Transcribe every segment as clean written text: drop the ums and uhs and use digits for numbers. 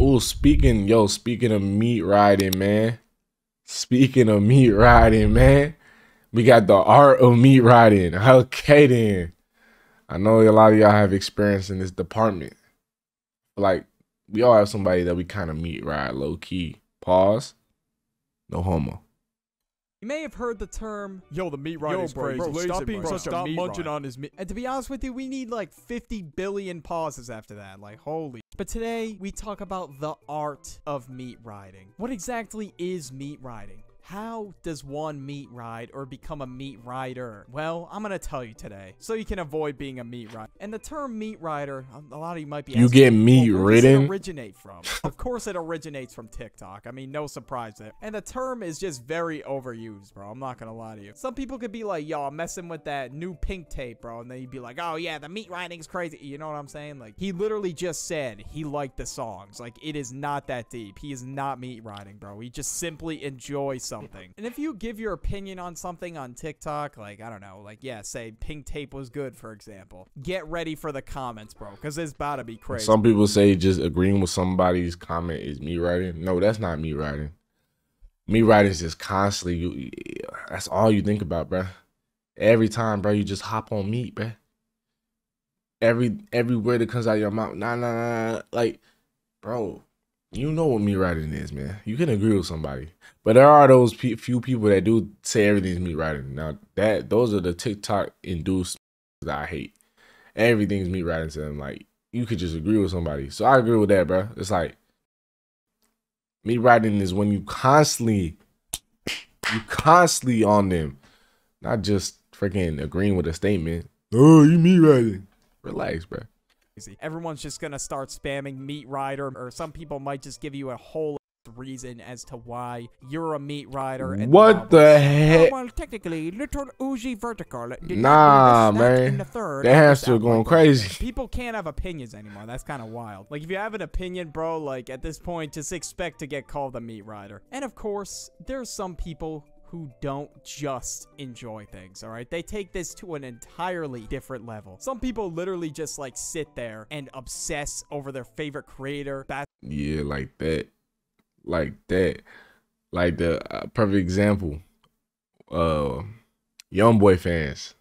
Oh, speaking of meat riding, man. Speaking of meat riding, man. We got the art of meat riding. Okay, then. I know a lot of y'all have experience in this department. Like, we all have somebody that we kind of meat ride low key. Pause. No homo. You may have heard the term, yo, the meat rider is crazy. Bro, stop being such a meat munching on his meat. And to be honest with you, we need like 50 billion pauses after that. Like, holy. But today, we talk about the art of meat riding. What exactly is meat riding? How does one meat ride or become a meat rider? Well, I'm gonna tell you today, so you can avoid being a meat rider. And the term meat rider, a lot of you might be asking, you get meat well, ridden? Where does it originate from? Of course it originates from TikTok. I mean, no surprise there. And the term is just very overused, bro. I'm not gonna lie to you. Some people could be like, yo, I'm messing with that new pink tape, bro. And then you'd be like, oh yeah, the meat riding's crazy. You know what I'm saying? Like, he literally just said he liked the songs. Like, it is not that deep. He is not meat riding, bro. He just simply enjoys something. And if you give your opinion on something on TikTok, like, I don't know, like, yeah, say pink tape was good, for example, get ready for the comments, bro, because it's about to be crazy. Some people say just agreeing with somebody's comment is meat riding. No, that's not meat riding. Meat riding is just constantly, that's all you think about, bro. Every time, bro, you just hop on meat, bro. Every word that comes out of your mouth, nah. Like, bro, you know what meat riding is, man. You can agree with somebody. But there are those few people that do say everything's meat riding. Now, those are the TikTok induced that I hate. Everything's meat riding to them. Like, you could just agree with somebody. So I agree with that, bro. It's like, meat riding is when you constantly on them. Not just freaking agreeing with a statement. Oh, you meat riding. Relax, bro. Everyone's just gonna start spamming meat rider, or some people might just give you a whole reason as to why you're a meat rider. And what the heck? Oh, well, technically, little Uzi Vertical did nah, not do this, man. in the third, that has to going crazy. People can't have opinions anymore. That's kind of wild. Like, if you have an opinion, bro, like, at this point, just expect to get called a meat rider. And of course, there's some people who don't just enjoy things, all right? They take this to an entirely different level. Some people literally just, like, sit there and obsess over their favorite creator. Yeah, like that. Like that. Like the perfect example. Young boy fans.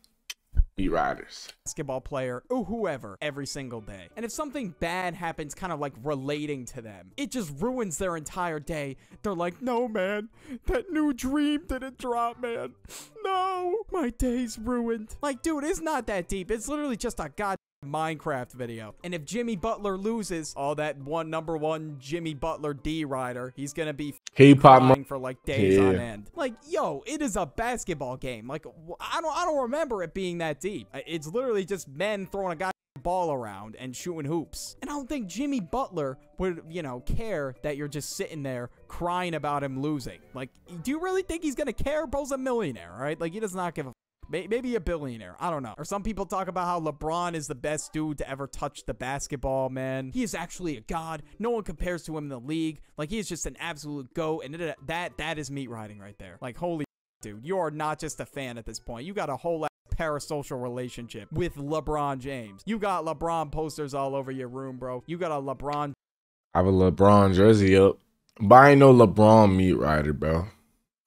Meat riders. Basketball player, or whoever, every single day. And if something bad happens kind of like relating to them, it just ruins their entire day. They're like, no, man, that new dream didn't drop, man. No, my day's ruined. Like, dude, it's not that deep. It's literally just a goddamn Minecraft video. And if Jimmy Butler loses, that number one Jimmy Butler D rider, he's gonna be crying for like days on end. Like, yo, it is a basketball game. Like, I don't remember it being that deep. It's literally just men throwing a goddamn ball around and shooting hoops. And I don't think Jimmy Butler would, you know, care that you're just sitting there crying about him losing. Like, do you really think he's gonna care? Bro's a millionaire, right? Like, he does not give a maybe a billionaire. I don't know. Or some people talk about how LeBron is the best dude to ever touch the basketball, man. He is actually a god. No one compares to him in the league. Like, he is just an absolute GOAT. And that is meat riding right there. Like, holy dude, you are not just a fan at this point. You got a whole parasocial relationship with LeBron James. You got LeBron posters all over your room, bro. You got a LeBron. I have a LeBron jersey up. But I ain't no LeBron meat rider, bro.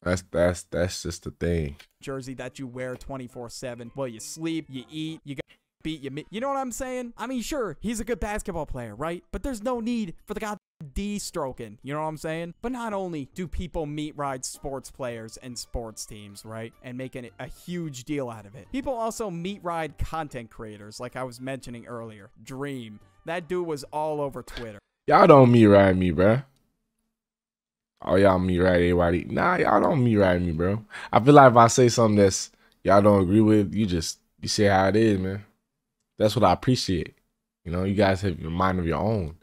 That's just the thing. Jersey that you wear 24/7. Well, you sleep, you eat, you got beat, you know what I'm saying? I mean, sure, he's a good basketball player, right? But there's no need for the goddamn D stroking. You know what I'm saying? But not only do people meat ride sports players and sports teams, right? And making a huge deal out of it. People also meat ride content creators, like I was mentioning earlier. Dream. That dude was all over Twitter. Y'all don't meat ride me, bruh. Oh, y'all meat ride everybody. Nah, y'all don't meat ride me, bro. I feel like if I say something that's y'all don't agree with, you say how it is, man. That's what I appreciate. You know, you guys have a mind of your own.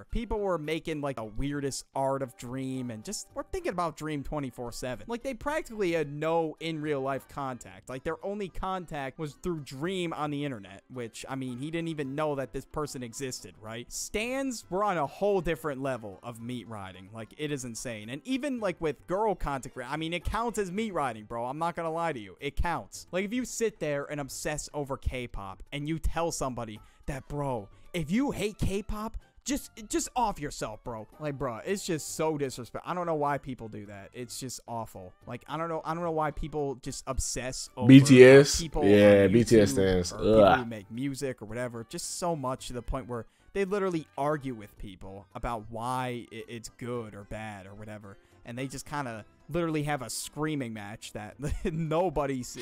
People were making like the weirdest art of Dream and just were thinking about Dream 24/7. Like, they practically had no in real life contact. Like, their only contact was through Dream on the internet, which, I mean, he didn't even know that this person existed, right? Stans were on a whole different level of meat riding. Like, it is insane. And even like with girl content, I mean, it counts as meat riding, bro. I'm not gonna lie to you. It counts. Like, if you sit there and obsess over K-pop and you tell somebody that, bro, if you hate K-pop, just off yourself, bro. Like, bro, it's just so disrespectful. I don't know why people do that. It's just awful. Like, I don't know why people just obsess over BTS. people Yeah, on BTS YouTube stands. or people who make music or whatever. Just so much to the point where they literally argue with people about why it's good or bad or whatever, and they just kind of literally have a screaming match that nobody's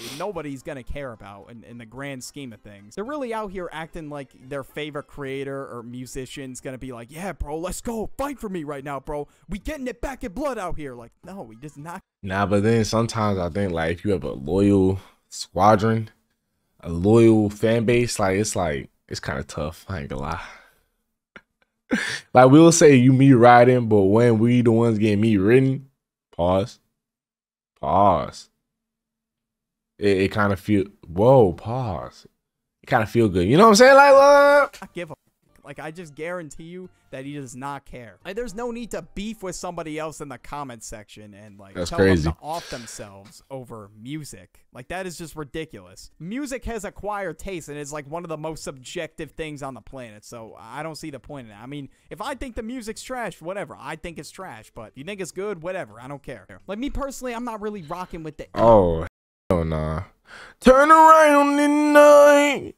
gonna care about in the grand scheme of things. They're really out here acting like their favorite creator or musician's gonna be like, yeah, bro, let's go fight for me right now, bro. We getting it back in blood out here. Like, no, we just not. Nah, but then sometimes I think like if you have a loyal squadron, a loyal fan base, it's kind of tough. I ain't gonna lie. Like, we'll say you meat riding, but when we the ones getting meat ridden, pause. It kind of feel, whoa, pause. It kind of feel good. You know what I'm saying? Like, what? I give a like, I just guarantee you that he does not care. Like, there's no need to beef with somebody else in the comment section and like That's tell crazy. them to off themselves over music. Like, that is just ridiculous. Music has acquired taste and it's like one of the most subjective things on the planet. So I don't see the point in it. I mean, if I think the music's trash, whatever. I think it's trash. But if you think it's good, whatever. I don't care. Like, me personally, I'm not really rocking with the. Oh, hell nah. Turn around in night.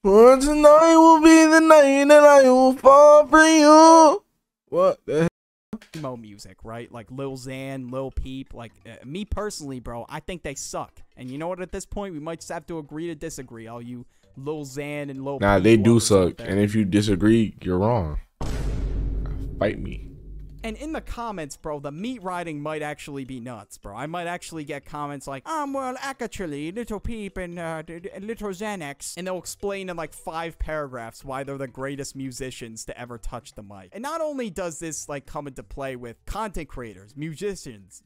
For tonight will be the night that I will fall for you. What the hell? Emo music, right? Like Lil Xan, Lil Peep. Like, me personally, bro, I think they suck. And you know what? At this point, we might just have to agree to disagree. All you Lil Xan and Lil Nah, Peep they do lovers out suck. there. And if you disagree, you're wrong. Fight me. And in the comments, bro, the meat riding might actually be nuts, bro. I might actually get comments like, well, actually, Little Peep and Little Xanax. And they'll explain in like 5 paragraphs why they're the greatest musicians to ever touch the mic. And not only does this like come into play with content creators, musicians.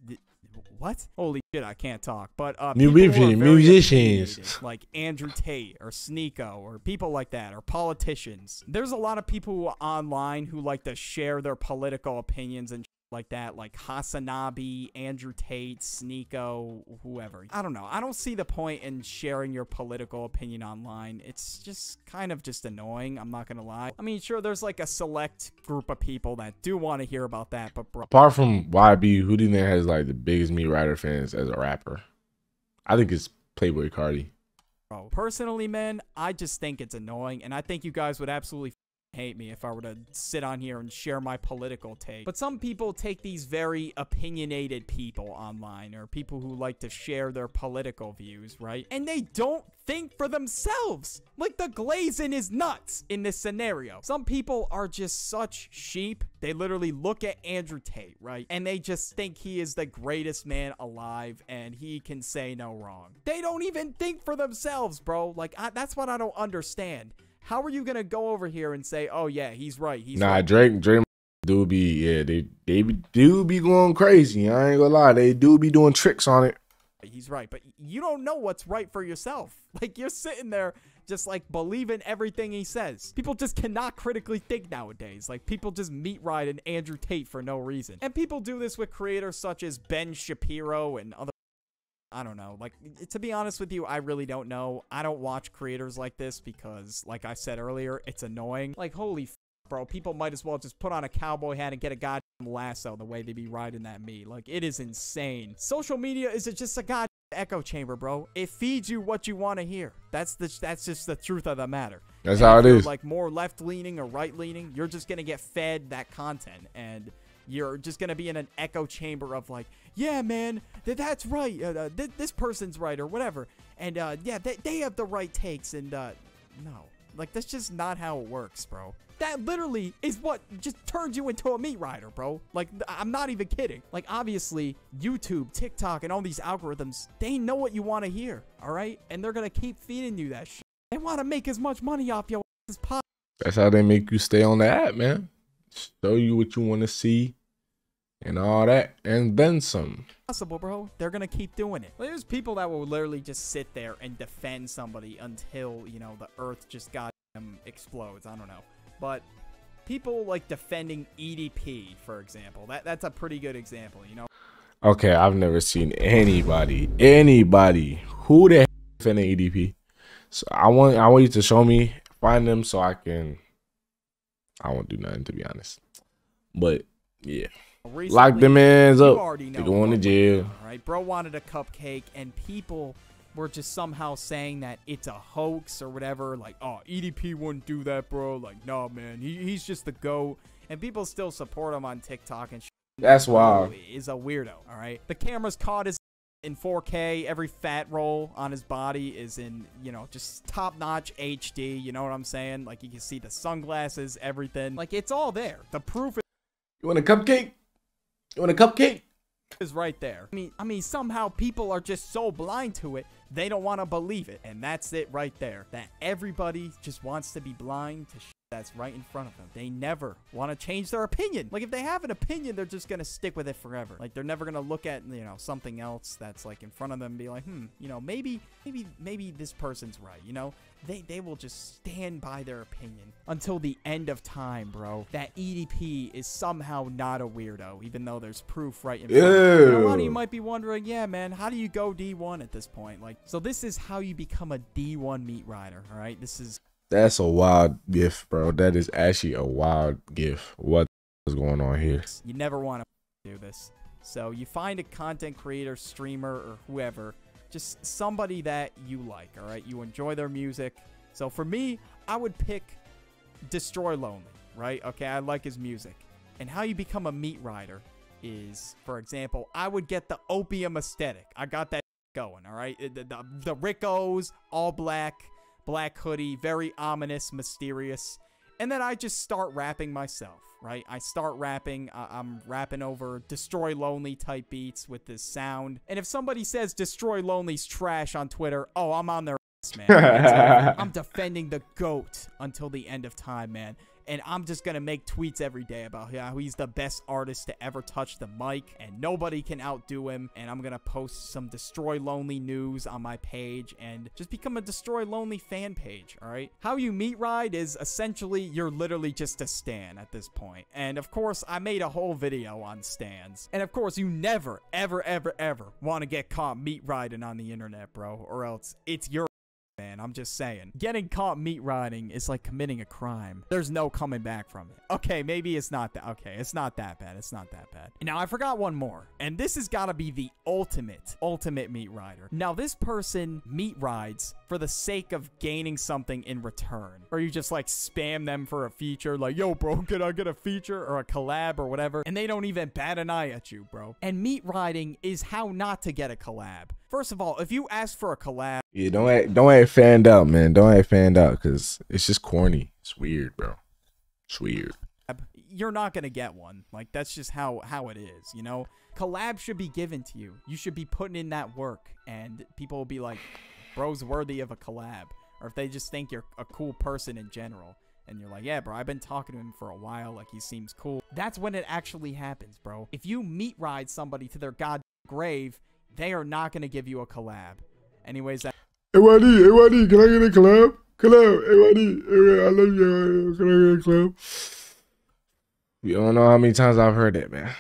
What? Holy shit, I can't talk. But people who are very musicians opinionated, like Andrew Tate or Sneeko or people like that, or politicians. There's a lot of people who are online who like to share their political opinions and like that, like Hasanabi, Andrew Tate, Sneeko, whoever. I don't know. I don't see the point in sharing your political opinion online. It's just kind of just annoying. I'm not gonna lie. I mean, sure, there's like a select group of people that do want to hear about that, but bro. Apart from YB, who do you think has like the biggest meat rider fans as a rapper? I think it's Playboy Cardi. Bro, personally, man, I just think it's annoying, and I think you guys would absolutely hate me if I were to sit on here and share my political take. But some people take these very opinionated people online, or people who like to share their political views, right? And they don't think for themselves. Like, the glazing is nuts in this scenario. Some people are just such sheep. They literally look at Andrew Tate, right? And they just think he is the greatest man alive and he can say no wrong. They don't even think for themselves, bro. Like, that's what I don't understand. How are you gonna go over here and say, "Oh yeah, he's right"? He's right. Drake do be, yeah, they do be going crazy. I ain't gonna lie, they do be doing tricks on it. He's right, but you don't know what's right for yourself. Like, you're sitting there just like believing everything he says. People just cannot critically think nowadays. Like, people just meat ride an Andrew Tate for no reason, and people do this with creators such as Ben Shapiro and other. I don't know. Like, to be honest with you, I really don't know. I don't watch creators like this because, like I said earlier, it's annoying. Like, holy f, bro, people might as well just put on a cowboy hat and get a goddamn lasso the way they be riding that meat. Like, it is insane. Social media is just a goddamn echo chamber, bro. It feeds you what you want to hear. That's just the truth of the matter. That's how it is. Like, more left-leaning or right-leaning, you're just gonna get fed that content, and you're just going to be in an echo chamber of like, yeah, man, that's right. This person's right or whatever. And yeah, they have the right takes. And no, like, that's just not how it works, bro. That literally is what just turns you into a meat rider, bro. Like, I'm not even kidding. Like, obviously, YouTube, TikTok, and all these algorithms, they know what you want to hear, all right? And they're going to keep feeding you that shit. They want to make as much money off your ass as possible. That's how they make you stay on the app, man. Show you what you want to see. And all that, and then some. Possible, bro. They're gonna keep doing it. There's people that will literally just sit there and defend somebody until, you know, the earth just goddamn explodes. I don't know. But people like defending EDP, for example. That's a pretty good example, you know? Okay, I've never seen anybody who the hell defending EDP. So I want you to show me, find them so I can I won't do nothing, to be honest. But yeah, Recently, lock them mans you up. already They know going to what jail. went down, right? Bro wanted a cupcake, and people were just somehow saying that it's a hoax or whatever. Like, oh, EDP wouldn't do that, bro. Like, nah, man, he's just the GOAT. And people still support him on TikTok and shit. That's wild. Is a weirdo, all right? The camera's caught his in 4K. Every fat roll on his body is in, you know, just top-notch HD. You know what I'm saying? Like, you can see the sunglasses, everything. Like, it's all there. The proof You want a cupcake? You want a cupcake? is right there. I mean, somehow people are just so blind to it, they don't want to believe it. And that's it right there. That everybody just wants to be blind to shit that's right in front of them. They never want to change their opinion. Like, if they have an opinion, they're just going to stick with it forever. Like, they're never going to look at, you know, something else that's like in front of them and be like, you know, maybe this person's right, you know? They will just stand by their opinion until the end of time, bro. That EDP is somehow not a weirdo, even though there's proof right in front of you. You know, a lot of you might be wondering, yeah, man, how do you go D1 at this point? Like, so this is how you become a D1 meat rider, all right? That's a wild gift, bro. That is actually a wild gift. What is going on here? You never want to do this. So you find a content creator, streamer, or whoever, just somebody that you like, all right? You enjoy their music. So for me, I would pick Destroy Lonely, right? Okay, I like his music. And how you become a meat rider is, for example, I would get the Opium aesthetic. I got that going, all right? The Rickos, all black hoodie, very ominous, mysterious. And then I just start rapping myself, right? I start rapping. I'm rapping over Destroy Lonely type beats with this sound. And if somebody says Destroy Lonely's trash on Twitter, oh, I'm on their ass, man. I'm defending the GOAT until the end of time, man. And I'm just going to make tweets every day about how he's the best artist to ever touch the mic. And nobody can outdo him. And I'm going to post some Destroy Lonely news on my page. And just become a Destroy Lonely fan page, all right? How you meat ride is essentially you're literally just a stan at this point. And of course, I made a whole video on stans. And of course, you never, ever, ever, ever want to get caught meat riding on the internet, bro. Or else it's your man, I'm just saying. Getting caught meat riding is like committing a crime. There's no coming back from it. Okay, maybe it's not that. Okay, it's not that bad. It's not that bad. Now, I forgot one more. And this has got to be the ultimate meat rider. Now, this person meat rides for the sake of gaining something in return. Or you just like spam them for a feature. Like, yo, bro, can I get a feature or a collab or whatever? And they don't even bat an eye at you, bro. And meat riding is how not to get a collab. First of all, if you ask for a collab, yeah, don't act fanned out, man. Don't act fanned out because it's just corny. It's weird, bro. It's weird. You're not gonna get one. Like, that's just how it is, you know? Collab should be given to you. You should be putting in that work, and people will be like, bro's worthy of a collab. Or if they just think you're a cool person in general, and you're like, yeah, bro, I've been talking to him for a while, like, he seems cool. That's when it actually happens, bro. If you meat ride somebody to their goddamn grave, they are not going to give you a collab. Anyways, that... AYD, can I get a collab? Collab, AYD, I love you, can I get a collab? You don't know how many times I've heard that, man.